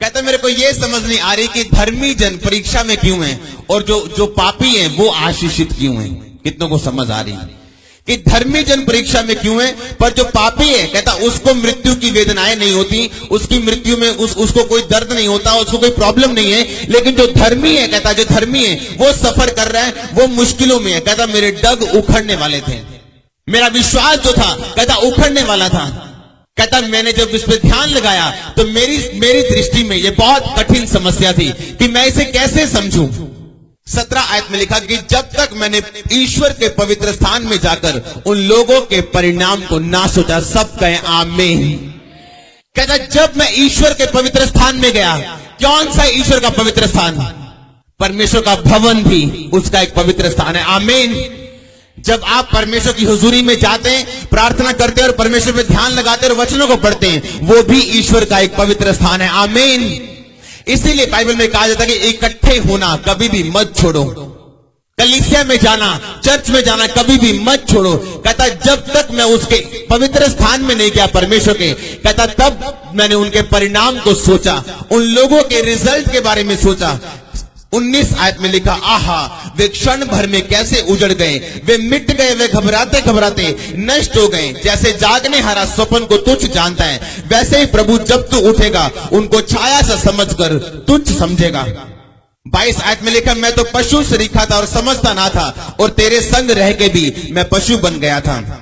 कहता मेरे को ये समझ नहीं आ रही कि धर्मी जन परीक्षा में क्यों हैं और जो पापी हैं वो आशीषित क्यों हैं। कितनों को समझ आ रही कि धर्मी जन परीक्षा में क्यों है, पर जो पापी है कहता उसको मृत्यु की वेदनाएं नहीं होती, उसकी मृत्यु में उसको कोई दर्द नहीं होता, उसको कोई प्रॉब्लम नहीं है। लेकिन जो धर्मी है कहता जो धर्मी है वो सफर कर रहा है, वो मुश्किलों में है। कहता मेरे डग उखड़ने वाले थे, मेरा विश्वास जो था कहता उखड़ने वाला था। कहता मैंने जब इस पे ध्यान लगाया तो मेरी दृष्टि में ये बहुत कठिन समस्या थी कि मैं इसे कैसे समझूं। 17 आयत में लिखा कि जब तक मैंने ईश्वर के पवित्र स्थान में जाकर उन लोगों के परिणाम को ना सोचा। सब कहें आमीन। कहता जब मैं ईश्वर के पवित्र स्थान में गया, कौन सा ईश्वर का पवित्र स्थान? परमेश्वर का भवन भी उसका एक पवित्र स्थान है। आमीन। जब आप परमेश्वर की हुजूरी में जाते हैं, प्रार्थना करते हैं और परमेश्वर पे ध्यान लगाते हैं और वचनों को पढ़ते हैं, वो भी ईश्वर का एक पवित्र स्थान है। आमीन। इसीलिए बाइबल में कहा जाता है कि इकट्ठे होना कभी भी मत छोड़ो, कलीसिया में जाना, चर्च में जाना कभी भी मत छोड़ो। कहता जब तक मैं उसके पवित्र स्थान में नहीं गया परमेश्वर के, कहता तब मैंने उनके परिणाम को सोचा, उन लोगों के रिजल्ट के बारे में सोचा। 19 आयत में लिखा आहा वे क्षण भर में कैसे उजड़ गए, वे मिट गए, वे घबराते घबराते नष्ट हो गए। जैसे जागने हारा स्वप्न को तुच्छ जानता है, वैसे ही प्रभु जब तू उठेगा उनको छाया सा समझकर तुच्छ समझेगा। 22 आयत में लिखा मैं तो पशु सरीखा था और समझता ना था, और तेरे संग रह के भी मैं पशु बन गया था।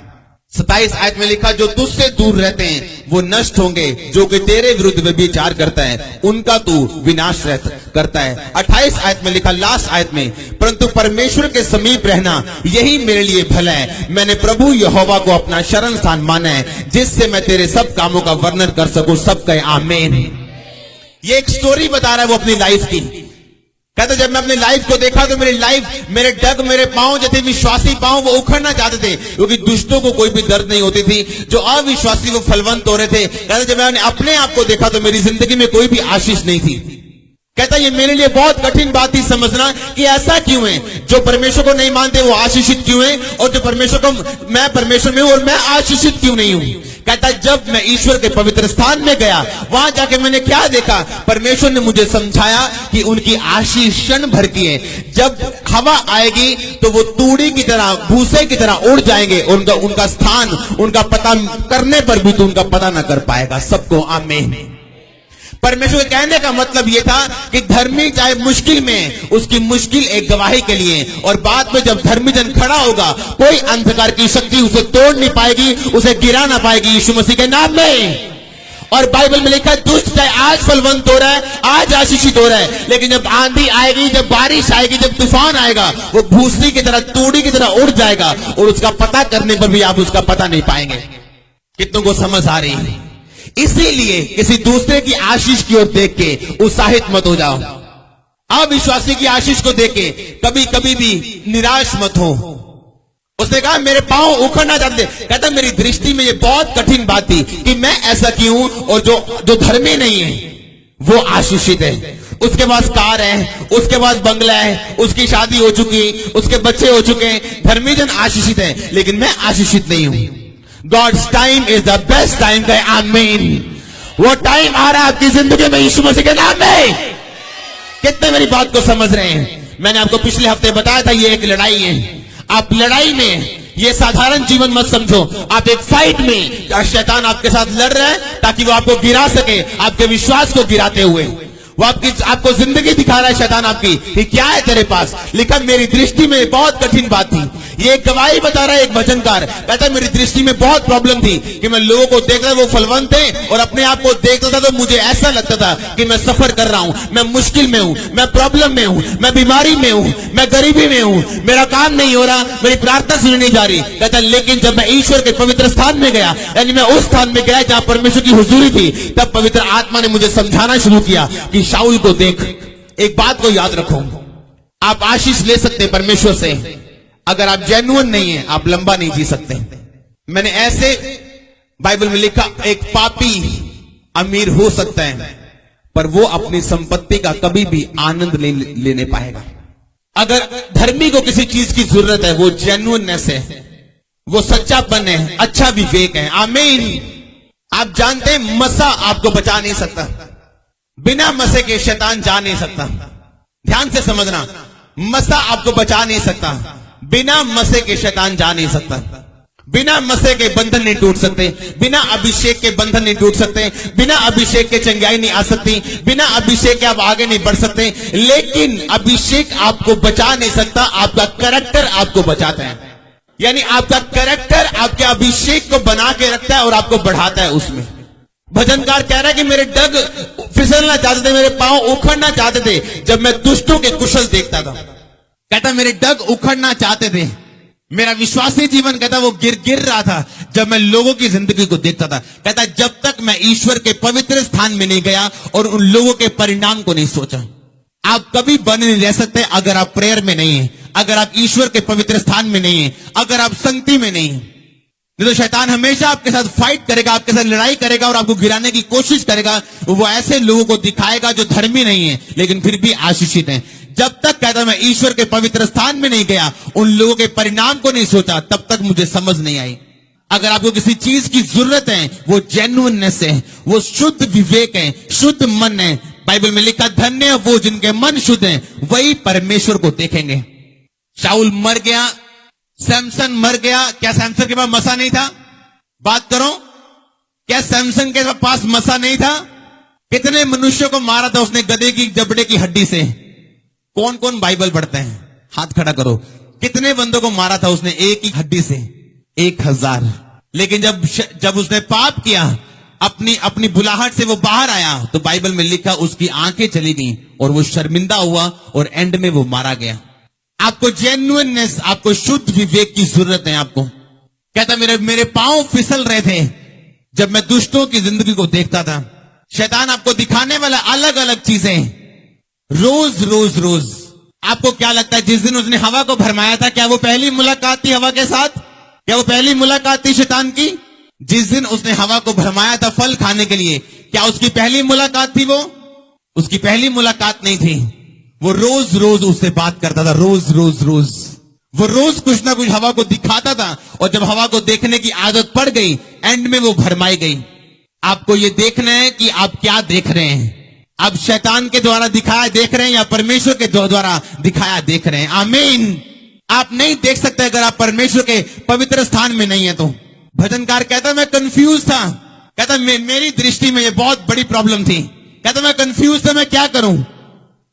27 आयत में लिखा जो तुझसे दूर रहते हैं वो नष्ट होंगे, जो कि तेरे विरुद्ध व्यभिचार करता है उनका तू विनाश करता है। 28 आयत में लिखा लास्ट आयत में, परंतु परमेश्वर के समीप रहना यही मेरे लिए भला है। मैंने प्रभु यहोवा को अपना शरण स्थान माना है, जिससे मैं तेरे सब कामों का वर्णन कर सकूं। सब कहे आमीन। ये एक स्टोरी बता रहा है वो अपनी लाइफ की। कहते जब मैं अपनी लाइफ को देखा तो मेरी लाइफ, मेरे डग, मेरे पांव जैसे विश्वासी पांव वो उखड़ना चाहते थे, क्योंकि दुष्टों को कोई भी दर्द नहीं होती थी, जो अविश्वासी वो फलवंत हो रहे थे। कहते जब मैंने अपने आप को देखा तो मेरी जिंदगी में कोई भी आशीष नहीं थी। कहता ये मेरे लिए बहुत कठिन बात थी समझना कि ऐसा क्यों है, जो परमेश्वर को नहीं मानते वो आशीषित क्यों है, और जो परमेश्वर को, मैं परमेश्वर में हूं और मैं आशीषित क्यों नहीं हूं। कहता जब मैं ईश्वर के पवित्र स्थान में गया, वहां जाके मैंने क्या देखा, परमेश्वर ने मुझे समझाया कि उनकी आशीष क्षण भर की है। जब हवा आएगी तो वो तूड़ी की तरह, भूसे की तरह उड़ जाएंगे, उनका स्थान, उनका पता करने पर भी तो उनका पता ना कर पाएगा। सबको आमीन। परमेश्वर के कहने का मतलब यह था कि धर्मी चाहे मुश्किल में, उसकी मुश्किल एक गवाही के लिए, और बाद में जब धर्मी जन खड़ा होगा कोई अंधकार की शक्ति उसे तोड़ नहीं पाएगी, उसे गिरा ना पाएगी, यीशु मसीह के नाम में। और बाइबल में लिखा है दुष्ट चाहे आज फलवंत हो रहा है, आज आशीषित हो रहा है, लेकिन जब आंधी आएगी, जब बारिश आएगी, जब तूफान आएगा, वो भूसी की तरह, तूड़ी की तरह उड़ जाएगा, और उसका पता करने पर भी आप उसका पता नहीं पाएंगे। कितनों को समझ आ रही है? इसीलिए किसी दूसरे की आशीष की ओर देख के उत्साहित मत हो जाओ, अविश्वासी की आशीष को देख के कभी कभी भी निराश मत हो। उसने कहा मेरे पांव उखड़ना चाहते। कहता मेरी दृष्टि में ये बहुत कठिन बात थी कि मैं ऐसा क्यों, और जो धर्मी नहीं है वो आशीषित है। उसके पास कार है, उसके पास बंगला है, उसकी शादी हो चुकी, उसके बच्चे हो चुके, धर्मी जन आशीषित है, लेकिन मैं आशीषित नहीं हूं। God's time is the best time। कहे आमीन। वो टाइम आ रहा है आपकी जिंदगी में यीशु मसीह के नाम में। कितने मेरी बात को समझ रहे हैं? मैंने आपको पिछले हफ्ते बताया था ये एक लड़ाई है। आप लड़ाई में, ये साधारण जीवन मत समझो, आप एक फाइट में, शैतान आपके साथ लड़ रहा है ताकि वो आपको गिरा सके, आपके विश्वास को गिराते हुए। वो आपको जिंदगी दिखा रहा है शैतान आपकी कि क्या है तेरे पास। लिखा मेरी दृष्टि में बहुत कठिन बात थी। ये एक गवाही बता रहा है एक वचनकार, कहता है मेरी दृष्टि में बहुत प्रॉब्लम थी कि मैं लोगों को देख रहा, वो फलवंत थे, और अपने आप को देखता था तो मुझे ऐसा लगता था कि मैं सफर कर रहा हूं, मैं मुश्किल में हूं, मैं प्रॉब्लम में हूं, मैं बीमारी में हूं, मैं गरीबी में हूं, मेरा काम नहीं हो रहा, मेरी प्रार्थना सुनी नहीं जा रही। कहता लेकिन जब मैं ईश्वर के पवित्र स्थान में गया, यानी मैं उस स्थान में गया जहां परमेश्वर की हुजूरी थी, तब पवित्र आत्मा ने मुझे समझाना शुरू किया कि शाऊल को देख। एक बात को याद रखो, आप आशीष ले सकते हैं परमेश्वर से, अगर आप जेन्युइन नहीं है आप लंबा नहीं जी सकते। मैंने ऐसे बाइबल में लिखा एक पापी अमीर हो सकता है, पर वो अपनी संपत्ति का कभी भी आनंद नहीं लेने पाएगा। अगर धर्मी को किसी चीज की जरूरत है, वो जेन्युइननेस है, वो सच्चापन है, अच्छा विवेक है। आमीन। आप जानते हैं मसा आपको बचा नहीं सकता, बिना मसे के शैतान जा नहीं सकता। ध्यान से समझना, मसा आपको बचा नहीं सकता। बिना मसे के शैतान जा नहीं सकता। बिना मसे के बंधन नहीं टूट सकते। बिना अभिषेक के बंधन नहीं टूट सकते। बिना अभिषेक के चंगाई नहीं आ सकती। बिना अभिषेक के आप आगे नहीं बढ़ सकते। लेकिन अभिषेक आपको बचा नहीं सकता, आपका कैरेक्टर आपको बचाता है। यानी आपका कैरेक्टर आपके अभिषेक को बना के रखता है और आपको बढ़ाता है उसमें। भजनकार कह रहा है कि मेरे डग फिसलना चाहते थे, मेरे पांव उखड़ना चाहते थे जब मैं दुष्टों के कुशल देखता था। कहता मेरे डग उखड़ना चाहते थे, मेरा विश्वासी जीवन कहता वो गिर रहा था जब मैं लोगों की जिंदगी को देखता था। कहता जब तक मैं ईश्वर के पवित्र स्थान में नहीं गया और उन लोगों के परिणाम को नहीं सोचा। आप कभी बने नहीं रह सकते अगर आप प्रेयर में नहीं है, अगर आप ईश्वर के पवित्र स्थान में नहीं है, अगर आप संगति में नहीं है। नहीं तो शैतान हमेशा आपके साथ फाइट करेगा, आपके साथ लड़ाई करेगा और आपको गिराने की कोशिश करेगा। वो ऐसे लोगों को दिखाएगा जो धर्मी नहीं है लेकिन फिर भी आशीषित हैं। जब तक कहता मैं ईश्वर के पवित्र स्थान में नहीं गया, उन लोगों के परिणाम को नहीं सोचा, तब तक मुझे समझ नहीं आई। अगर आपको किसी चीज की जरूरत है, वो जेन्युइननेस है, वो शुद्ध विवेक है, शुद्ध मन है। बाइबल में लिखा धन्य है वो जिनके मन शुद्ध हैं, वही परमेश्वर को देखेंगे। शाऊल मर गया, सैमसन मर गया। क्या सैमसन के पास मसा नहीं था? बात करो, क्या सैमसन के पास मसा नहीं था? कितने मनुष्यों को मारा था उसने गधे की जबड़े की हड्डी से? कौन कौन बाइबल पढ़ते हैं? हाथ खड़ा करो। कितने बंदों को मारा था उसने एक ही हड्डी से? 1000। लेकिन जब उसने पाप किया, अपनी बुलाहट से वो बाहर आया, तो बाइबल में लिखा उसकी आंखें चली गई और वो शर्मिंदा हुआ और एंड में वो मारा गया। आपको जेन्युइननेस, आपको शुद्ध विवेक की जरूरत है। आपको कहता मेरे पांव फिसल रहे थे जब मैं दुष्टों की जिंदगी को देखता था। शैतान आपको दिखाने वाला अलग अलग चीजें रोज। आपको क्या लगता है जिस दिन उसने हवा को भरमाया था, क्या वो पहली मुलाकात थी हवा के साथ? क्या वो पहली मुलाकात थी शैतान की? जिस दिन उसने हवा को भरमाया था फल खाने के लिए, क्या उसकी पहली मुलाकात थी? वो उसकी पहली मुलाकात नहीं थी। वो रोज उससे बात करता था, रोज। वो रोज कुछ ना कुछ हवा को दिखाता था और जब हवा को देखने की आदत पड़ गई, एंड में वो भरमाई गई। आपको ये देखना है कि आप क्या देख रहे हैं। आप शैतान के द्वारा दिखाया देख रहे हैं या परमेश्वर के द्वारा दिखाया देख रहे हैं? आमीन। आप नहीं देख सकते अगर आप परमेश्वर के पवित्र स्थान में नहीं है तो। भजनकार कहता मैं कंफ्यूज था। कहता मेरी दृष्टि में ये बहुत बड़ी प्रॉब्लम थी। कहता मैं कंफ्यूज था, मैं क्या करूं?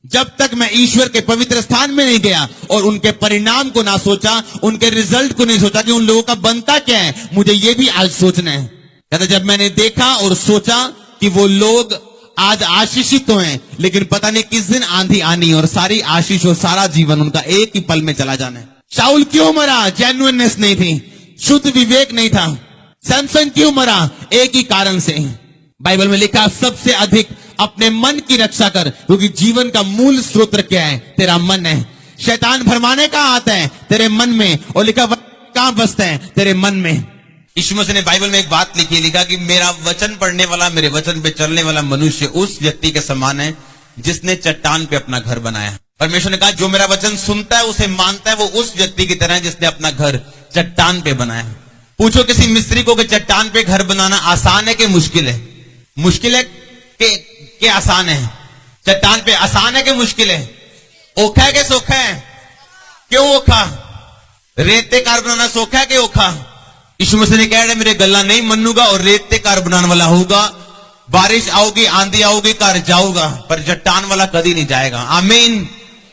जब तक मैं ईश्वर के पवित्र स्थान में नहीं गया और उनके परिणाम को ना सोचा, उनके रिजल्ट को नहीं सोचा कि उन लोगों का बनता क्या है, मुझे ये भी आज सोचना है। कहता जब मैंने देखा और सोचा कि वो लोग आज आशीषित तो हैं, लेकिन पता नहीं किस दिन आंधी आनी और सारी आशीष और सारा जीवन उनका एक ही पल में चला जाना है। शाऊल क्यों मरा? जेन्युइननेस नहीं थी, शुद्ध विवेक नहीं था। सैमसन क्यों मरा? एक ही कारण से। बाइबल में लिखा सबसे अधिक अपने मन की रक्षा कर, क्योंकि जीवन का मूल स्रोत क्या है? तेरा मन है। शैतान भरमाने कहां आता है? तेरे मन में। और लिखा कहां बसता है? तेरे मन में। यीशु मसीह ने बाइबल में एक बात लिखी, लिखा कि मेरा वचन पढ़ने वाला, मेरे वचन पे चलने वाला मनुष्य उस व्यक्ति के समान है जिसने चट्टान पे अपना घर बनाया। परमेश्वर ने कहा जो मेरा वचन सुनता है, उसे मानता है, वो उस व्यक्ति की तरह है जिसने अपना घर चट्टान पे बनाया। पूछो किसी मिस्त्री को कि चट्टान पे घर बनाना आसान है कि मुश्किल है? मुश्किल है कि आसान है? चट्टान पे आसान है कि मुश्किल है? ओखा है कि सोखा है? क्यों ओखा? रेते कार बनाना सोखा है कि ओखा? यीशु मसीह ने कह रहे मेरे गला नहीं मनूंगा और रेते कार बनाने वाला होगा। बारिश आओगी, आंधी आओगी, कार जाऊंगा, पर चट्टान वाला कभी नहीं जाएगा। आमीन।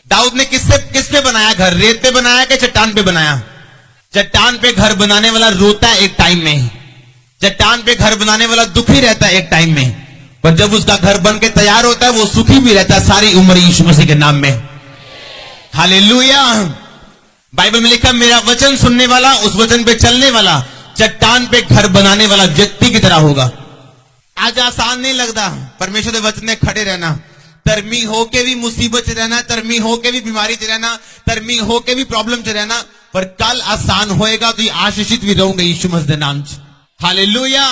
दाऊद ने किस पे बनाया घर? रेत पे बनाया कि चट्टान पे बनाया? चट्टान पे घर बनाने वाला रोता है एक टाइम में, चट्टान पे घर बनाने वाला दुखी रहता है एक टाइम में, पर जब उसका घर बन के तैयार होता है वो सुखी भी रहता है सारी उम्र यीशु मसीह के नाम में। हालेलुया। बाइबल में लिखा मेरा वचन सुनने वाला, उस वचन पे चलने वाला चट्टान पे घर बनाने वाला व्यक्ति की तरह होगा। आज आसान नहीं लगता परमेश्वर के वचन में खड़े रहना, तरमी होके भी मुसीबत से रहना, तरमी होके भी बीमारी से रहना, तरमी होके भी प्रॉब्लम से रहना, पर कल आसान होएगा तो ये आशीषित भी रहूंगे यीशु मसीह के नाम से। हालेलुया।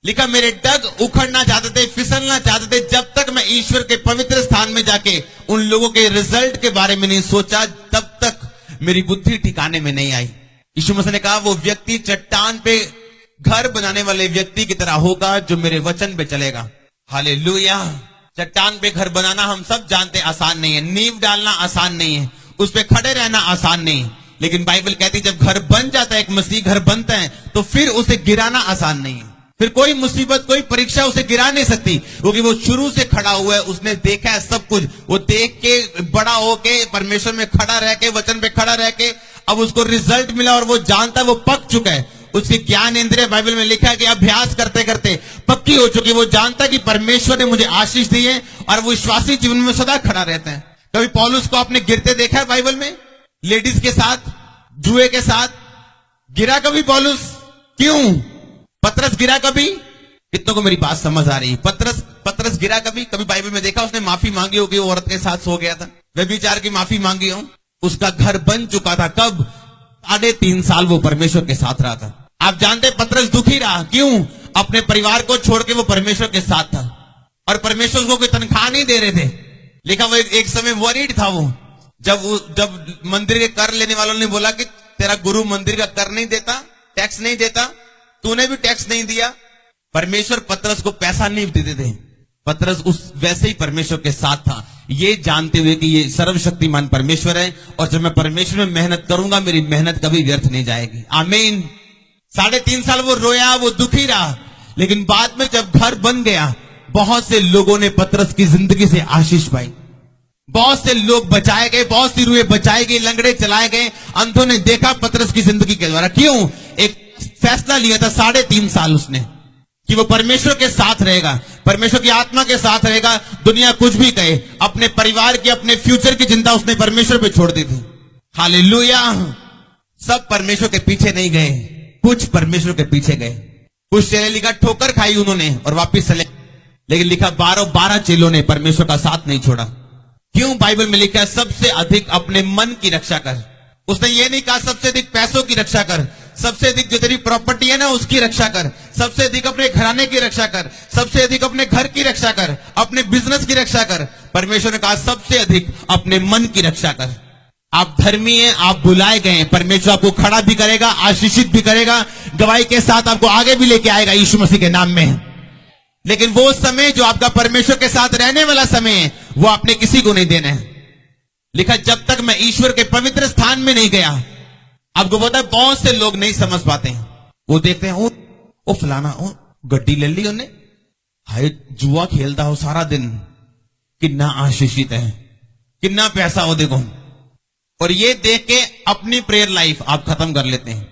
लिखा मेरे डग उखड़ना चाहते थे, फिसलना चाहते थे, जब तक मैं ईश्वर के पवित्र स्थान में जाके उन लोगों के रिजल्ट के बारे में नहीं सोचा, तब तक मेरी बुद्धि ठिकाने में नहीं आई। यीशु मसीह ने कहा वो व्यक्ति चट्टान पे घर बनाने वाले व्यक्ति की तरह होगा जो मेरे वचन पे चलेगा। हालेलुया। चट्टान पे घर बनाना हम सब जानते हैं आसान नहीं है, नींव डालना आसान नहीं है, उस पे खड़े रहना आसान नहीं है। लेकिन बाइबल कहती है जब घर बन जाता है, एक मसीह घर बनता है, तो फिर उसे गिराना आसान नहीं है। फिर कोई मुसीबत, कोई परीक्षा उसे गिरा नहीं सकती, क्योंकि वो शुरू से खड़ा हुआ है, उसने देखा है सब कुछ। वो देख के बड़ा होके परमेश्वर में खड़ा रह के, वचन पे खड़ा रह के, अब उसको रिजल्ट मिला और वो जानता है, वो पक चुका है। उसकी ज्ञान इंद्रिय बाइबल में लिखा है कि अभ्यास करते करते पक्की हो चुकी। वो जानता है कि परमेश्वर ने मुझे आशीष दी है, और वो विश्वासी जीवन में सदा खड़ा रहता है। कभी पौलुस को आपने गिरते देखा है बाइबल में? लेडीज के साथ, जुए के साथ गिरा कभी पौलुस? क्यों? पतरस गिरा कभी? कितनों को मेरी बात समझ आ रही है? पतरस गिरा कभी? कभी बाइबल में देखा उसने माफी मांगी होगी? वो औरत के साथ सो गया था, व्यभिचार की माफी मांगी हो। उसका घर बन चुका था। कब? 3.5 साल वो परमेश्वर के साथ रहा था। आप जानते पतरस दुखी रहा, क्यों? अपने परिवार को छोड़ के वो परमेश्वर के साथ था, और परमेश्वर को कोई तनख्वाह नहीं दे रहे थे। लिखा वो एक समय वरीड था वो, जब मंदिर के कर लेने वालों ने बोला कि तेरा गुरु मंदिर का कर नहीं देता, टैक्स नहीं देता, तूने भी टैक्स नहीं दिया। परमेश्वर पतरस को पैसा नहीं देते थे। पतरस वैसे ही परमेश्वर के साथ था, ये जानते हुए कि ये सर्वशक्तिमान परमेश्वर है, और जब मैं परमेश्वर में मेहनत करूंगा, मेरी मेहनत कभी व्यर्थ नहीं जाएगी। आमीन। 3.5 साल वो रोया, वो दुखी रहा, लेकिन बाद में जब घर बन गया, बहुत से लोगों ने पतरस की जिंदगी से आशीष पाई। बहुत से लोग बचाए गए, बहुत सी रूहें बचाई गई, लंगड़े चलाए गए, अंधों ने देखा पतरस की जिंदगी के द्वारा। क्यों? एक फैसला लिया था 3.5 साल उसने, कि वो परमेश्वर के साथ रहेगा, परमेश्वर की आत्मा के साथ रहेगा। दुनिया कुछ भी कहे, अपने परिवार की, अपने फ्यूचर की चिंता उसने परमेश्वर पे छोड़ दी थी। हालेलुया। सब परमेश्वर के पीछे नहीं गए, कुछ परमेश्वर के पीछे गए। कुछ चेले लिखा ठोकर खाई उन्होंने और वापिस चले, लेकिन लिखा 12 चेलों ने परमेश्वर का साथ नहीं छोड़ा। क्यों? बाइबल में लिखा है सबसे अधिक अपने मन की रक्षा कर। उसने ये नहीं कहा सबसे अधिक पैसों की रक्षा कर, सबसे अधिक जो तेरी प्रॉपर्टी है ना उसकी रक्षा कर, सबसे अधिक अपने घराने की रक्षा कर, सबसे अधिक अपने घर की रक्षा कर, अपने बिजनेस की रक्षा कर। परमेश्वर ने कहा सबसे अधिक अपने मन की रक्षा कर। आप धर्मी हैं, आप बुलाए गए हैं, परमेश्वर आपको खड़ा भी करेगा, आशीषित भी करेगा, गवाही के साथ आपको आगे भी लेके आएगा यीशु मसीह के नाम में। लेकिन वो समय जो आपका परमेश्वर के साथ रहने वाला समय है, वो आपने किसी को नहीं देना है। लिखा जब तक मैं ईश्वर के पवित्र स्थान में नहीं गया। आपको पता है बहुत से लोग नहीं समझ पाते हैं, वो देखते हैं ओ फलाना ओ गड्डी ले ली उन्हें, हाय जुआ खेलता हो सारा दिन, कितना आशीषित है, कितना पैसा हो देखो। और ये देख के अपनी प्रेयर लाइफ आप खत्म कर लेते हैं।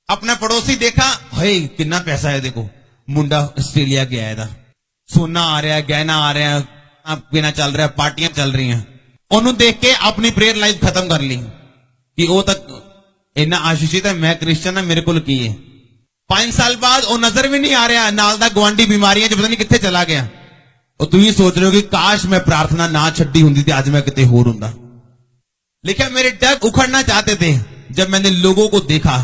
अपना पड़ोसी देखा, हाय कितना पैसा है देखो, मुंडा ऑस्ट्रेलिया गया था, सोना आ रहा है, गहना आ रहा है, आप बिना चल रहा है, पार्टियां चल रही हैं। उन्होंने देख के अपनी प्रेयर लाइफ खत्म कर ली कि वो तक इतना आशीषित है, मैं क्रिश्चियन है, मेरे को की है। 5 साल बाद वो नजर भी नहीं आ रहा, नाल दा गुआंढी बीमारियां जो पता नहीं कितने चला गया। और तू ही सोच रहे हो कि काश मैं प्रार्थना ना छड्डी होती थी, आज मैं कितने होर होंदा। लेकिन मेरे डग उखड़ना चाहते थे जब मैंने लोगों को देखा,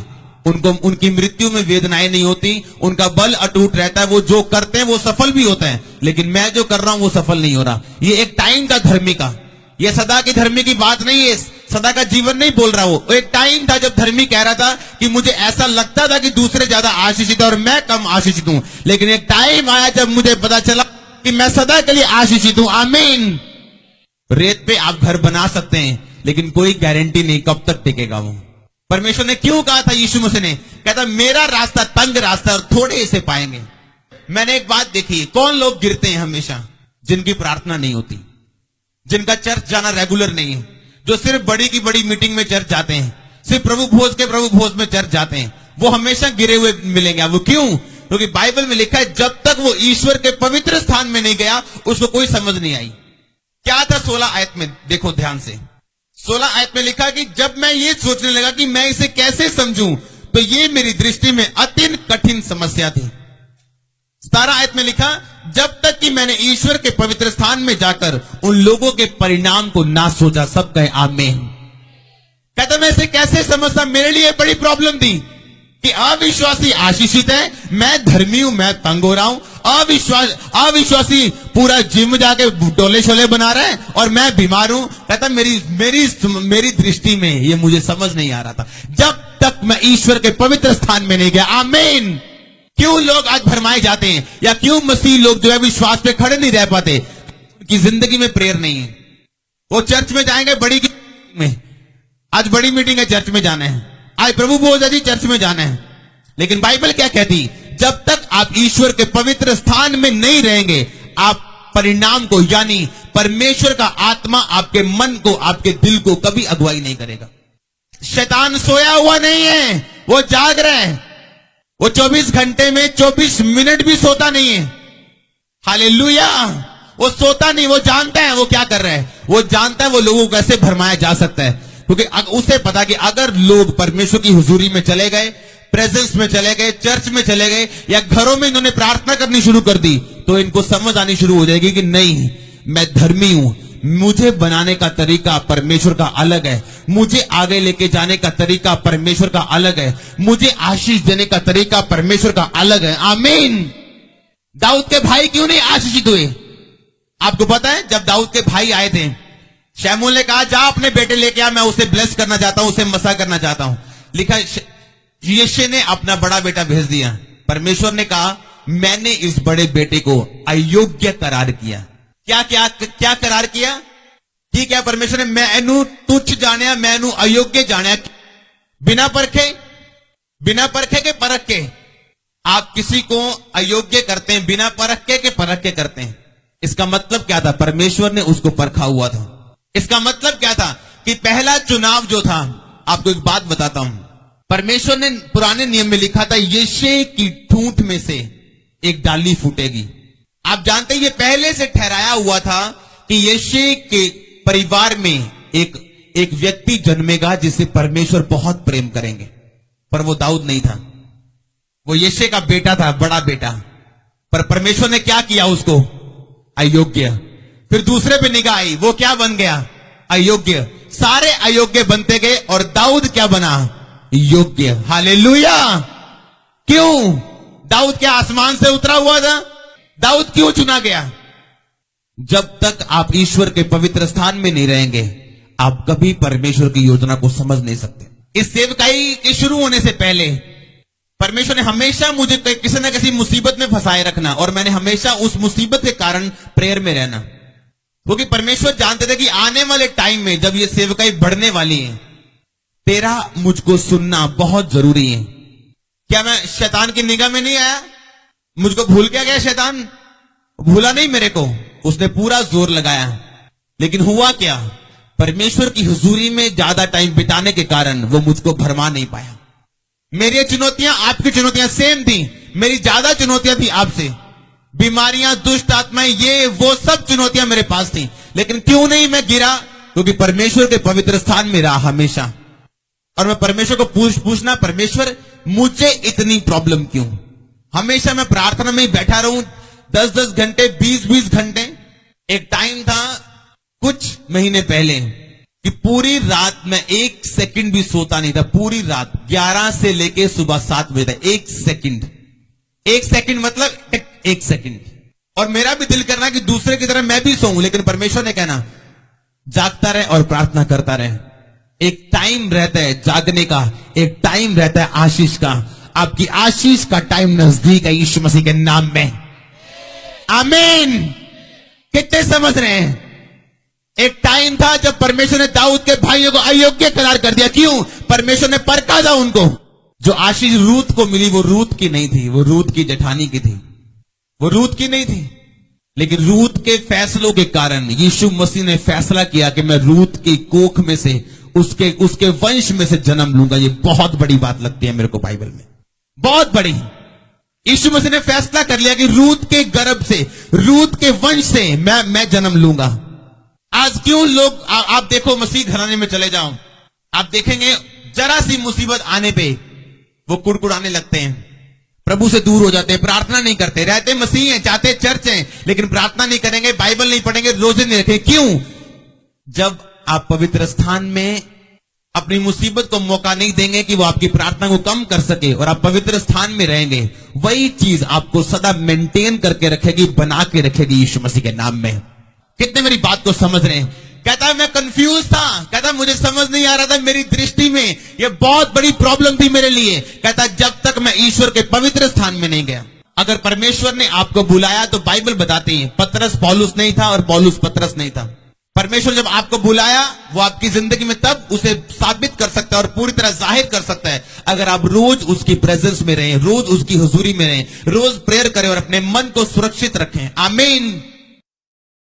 उनको उनकी मृत्यु में वेदनाएं नहीं होती, उनका बल अटूट रहता है, वो जो करते हैं वो सफल भी होता है। लेकिन मैं जो कर रहा हूं वो सफल नहीं हो रहा। ये एक टाइम था धर्मी का, ये सदा की धर्मी की बात नहीं है, सदा का जीवन नहीं बोल रहा। वो एक टाइम था जब धर्मी कह रहा था कि मुझे ऐसा लगता था कि दूसरे ज्यादा आशीषित है और मैं कम आशीषित हूं। लेकिन एक टाइम आया जब मुझे पता चला कि मैं सदा के लिए आशीषित हूं। आमीन। रेत पे आप घर बना सकते हैं, लेकिन कोई गारंटी नहीं कब तक टिकेगा वो। परमेश्वर ने क्यों कहा था, यीशु मसीह ने कहता मेरा रास्ता तंग रास्ता और थोड़े इसे पाएंगे। मैंने एक बात देखी, कौन लोग गिरते हैं हमेशा? जिनकी प्रार्थना नहीं होती, जिनका चर्च जाना रेगुलर नहीं है, जो सिर्फ बड़ी की बड़ी मीटिंग में चर्च जाते हैं, सिर्फ प्रभु भोज में चर्च जाते हैं, वो हमेशा गिरे हुए मिलेंगे। वो क्यों? क्योंकि बाइबल में लिखा है जब तक वो ईश्वर के पवित्र स्थान में नहीं गया उसको कोई समझ नहीं आई। क्या था 16 आयत में? देखो ध्यान से, 16 आयत में लिखा कि जब मैं ये सोचने लगा कि मैं इसे कैसे समझूं, तो ये मेरी दृष्टि में अत्यंत कठिन समस्या थी। 17 आयत में लिखा जब तक कि मैंने ईश्वर के पवित्र स्थान में जाकर उन लोगों के परिणाम को ना सोचा। सब कहे आमीन। कहता मैं इसे कैसे समझता, मेरे लिए बड़ी प्रॉब्लम थी कि अविश्वासी आशीषित है, मैं धर्मी हूं, मैं तंग हो रहा हूं। अविश्वासी पूरा जिम जाके डोले शोले बना रहा है और मैं बीमार हूं। कहता मेरी दृष्टि में ये मुझे समझ नहीं आ रहा था जब तक मैं ईश्वर के पवित्र स्थान में नहीं गया। आमीन। क्यों लोग आज भरमाए जाते हैं, या क्यों मसीह लोग जो है विश्वास पे खड़े नहीं रह पाते? की जिंदगी में प्रेयर नहीं है। वो चर्च में जाएंगे बड़ी में, आज बड़ी मीटिंग है, चर्च में जाना है, आज प्रभु बोझा जी चर्च में जाना है। लेकिन बाइबल क्या कहती, जब तक आप ईश्वर के पवित्र स्थान में नहीं रहेंगे, आप परिणाम को यानी परमेश्वर का आत्मा आपके मन को, आपके दिल को कभी अगुवाई नहीं करेगा। शैतान सोया हुआ नहीं है, वो जाग रहा है। वो 24 घंटे में 24 मिनट भी सोता नहीं है। हालेलुया। वो सोता नहीं, वो जानता है वो क्या कर रहा है, वो जानता है वो लोगों को कैसे भरमाया जा सकता है, क्योंकि उसे पता कि अगर लोग परमेश्वर की हुजूरी में चले गए, प्रेजेंस में चले गए, चर्च में चले गए, या घरों में इन्होंने प्रार्थना करनी शुरू कर दी, तो इनको समझ आनी शुरू हो जाएगी कि नहीं, मैं धर्मी हूं, मुझे बनाने का तरीका परमेश्वर का अलग है, मुझे आगे लेके जाने का तरीका परमेश्वर का अलग है, मुझे आशीष देने का तरीका परमेश्वर का अलग है। आमीन। दाऊद के भाई क्यों नहीं आशीषित हुए? आपको पता है, जब दाऊद के भाई आए थे, शमूएल ने कहा जा अपने बेटे लेके आ, मैं उसे ब्लेस करना चाहता हूं, उसे मसा करना चाहता हूं। लिखा यिशै ने अपना बड़ा बेटा भेज दिया। परमेश्वर ने कहा मैंने इस बड़े बेटे को अयोग्य करार किया। क्या क्या क्या करार किया? ठीक है, परमेश्वर ने मैनू तुच्छ जानिया, मैनू अयोग्य जानिया। बिना परखे के परख के आप किसी को अयोग्य करते हैं, बिना परख के परख के करते हैं। इसका मतलब क्या था? परमेश्वर ने उसको परखा हुआ था। इसका मतलब क्या था कि पहला चुनाव जो था, आपको एक बात बताता हूं, परमेश्वर ने पुराने नियम में लिखा था यिशै की ठूंठ में से एक डाली फूटेगी। आप जानते हैं ये पहले से ठहराया हुआ था कि यिशै के परिवार में एक व्यक्ति जन्मेगा जिसे परमेश्वर बहुत प्रेम करेंगे, पर वो दाऊद नहीं था, वो यिशै का बेटा था, बड़ा बेटा। पर परमेश्वर ने क्या किया? उसको अयोग्य। फिर दूसरे पे निगाह आई, वो क्या बन गया? अयोग्य। सारे अयोग्य बनते गए और दाऊद क्या बना? योग्य। हालेलुया। क्यों? दाऊद क्या आसमान से उतरा हुआ था? दाऊद क्यों चुना गया? जब तक आप ईश्वर के पवित्र स्थान में नहीं रहेंगे, आप कभी परमेश्वर की योजना को समझ नहीं सकते। इस सेवकाई के शुरू होने से पहले परमेश्वर ने हमेशा मुझे किसी न किसी मुसीबत में फंसाए रखना, और मैंने हमेशा उस मुसीबत के कारण प्रेयर में रहना, क्योंकि परमेश्वर जानते थे कि आने वाले टाइम में जब ये सेवकाई बढ़ने वाली है, तेरा मुझको सुनना बहुत जरूरी है। क्या मैं शैतान की निगाह में नहीं आया? मुझको भूल क्या गया शैतान? भूला नहीं मेरे को, उसने पूरा जोर लगाया। लेकिन हुआ क्या? परमेश्वर की हुजूरी में ज्यादा टाइम बिताने के कारण वो मुझको भरमा नहीं पाया। मेरी चुनौतियां आपकी चुनौतियां सेम थी, मेरी ज्यादा चुनौतियां थी आपसे, बीमारियां, दुष्ट आत्माएं, ये वो सब चुनौतियां मेरे पास थी। लेकिन क्यों नहीं मैं गिरा? क्योंकि परमेश्वर के पवित्र स्थान में रहा हमेशा। और मैं परमेश्वर को पूछना, परमेश्वर मुझे इतनी प्रॉब्लम क्यों? हमेशा मैं प्रार्थना में ही बैठा रहूं 10-10 घंटे, 20-20 घंटे। एक टाइम था कुछ महीने पहले कि पूरी रात में 1 सेकंड भी सोता नहीं था। पूरी रात 11 से लेके सुबह 7 बजे तक 1 सेकंड। 1 सेकंड मतलब 1 सेकंड। और मेरा भी दिल करना कि दूसरे की तरह मैं भी सोऊं, लेकिन परमेश्वर ने कहना जागता रहे और प्रार्थना करता रहे। एक टाइम रहता है जागने का, एक टाइम रहता है आशीष का। आपकी आशीष का टाइम नजदीक है यीशु मसीह के नाम में। आमीन। कितने समझ रहे हैं? एक टाइम था जब परमेश्वर ने दाऊद के भाइयों को अयोग्य करार कर दिया। क्यों? परमेश्वर ने परखा था उनको। जो आशीष रूत को मिली वो रूत की नहीं थी, वो रूत की जेठानी की थी, वो रूत की नहीं थी। लेकिन रूत के फैसलों के कारण यीशु मसीह ने फैसला किया कि मैं रूत की कोख में से, उसके वंश में से जन्म लूंगा। ये बहुत बड़ी बात लगती है मेरे को बाइबल में, बहुत बड़ी। यीशु मसीह ने फैसला कर लिया कि रूत के गर्भ से, रूत के वंश से मैं जन्म लूंगा। आज क्यों लोग, आप देखो मसीह घराने में चले जाओ, आप देखेंगे जरा सी मुसीबत आने पे वो कुड़कुड़ाने लगते हैं, प्रभु से दूर हो जाते हैं, प्रार्थना नहीं करते, रहते मसीह हैं, जाते चर्च हैं, लेकिन प्रार्थना नहीं करेंगे, बाइबल नहीं पढ़ेंगे, रोजे नहीं रखेंगे। क्यों? जब आप पवित्र स्थान में अपनी मुसीबत को मौका नहीं देंगे कि वो आपकी प्रार्थना को कम कर सके, और आप पवित्र स्थान में रहेंगे, वही चीज आपको सदा मेंटेन करके रखेगी, बना के रखेगी यीशु मसीह के नाम में। कितने मेरी बात को समझ रहे हैं? कहता है मैं कंफ्यूज था, कहता मुझे समझ नहीं आ रहा था, मेरी दृष्टि में ये बहुत बड़ी प्रॉब्लम थी मेरे लिए। कहता जब तक मैं ईश्वर के पवित्र स्थान में नहीं गया। अगर परमेश्वर ने आपको बुलाया तो बाइबल बताती है पतरस पौलुस नहीं था और पौलुस पतरस नहीं था। परमेश्वर जब आपको बुलाया वो आपकी जिंदगी में तब उसे साबित कर सकता है और पूरी तरह जाहिर कर सकता है अगर आप रोज उसकी प्रेजेंस में रहें, रोज उसकी हुजूरी में रहें, रोज प्रेयर करें और अपने मन को सुरक्षित रखें। आमीन।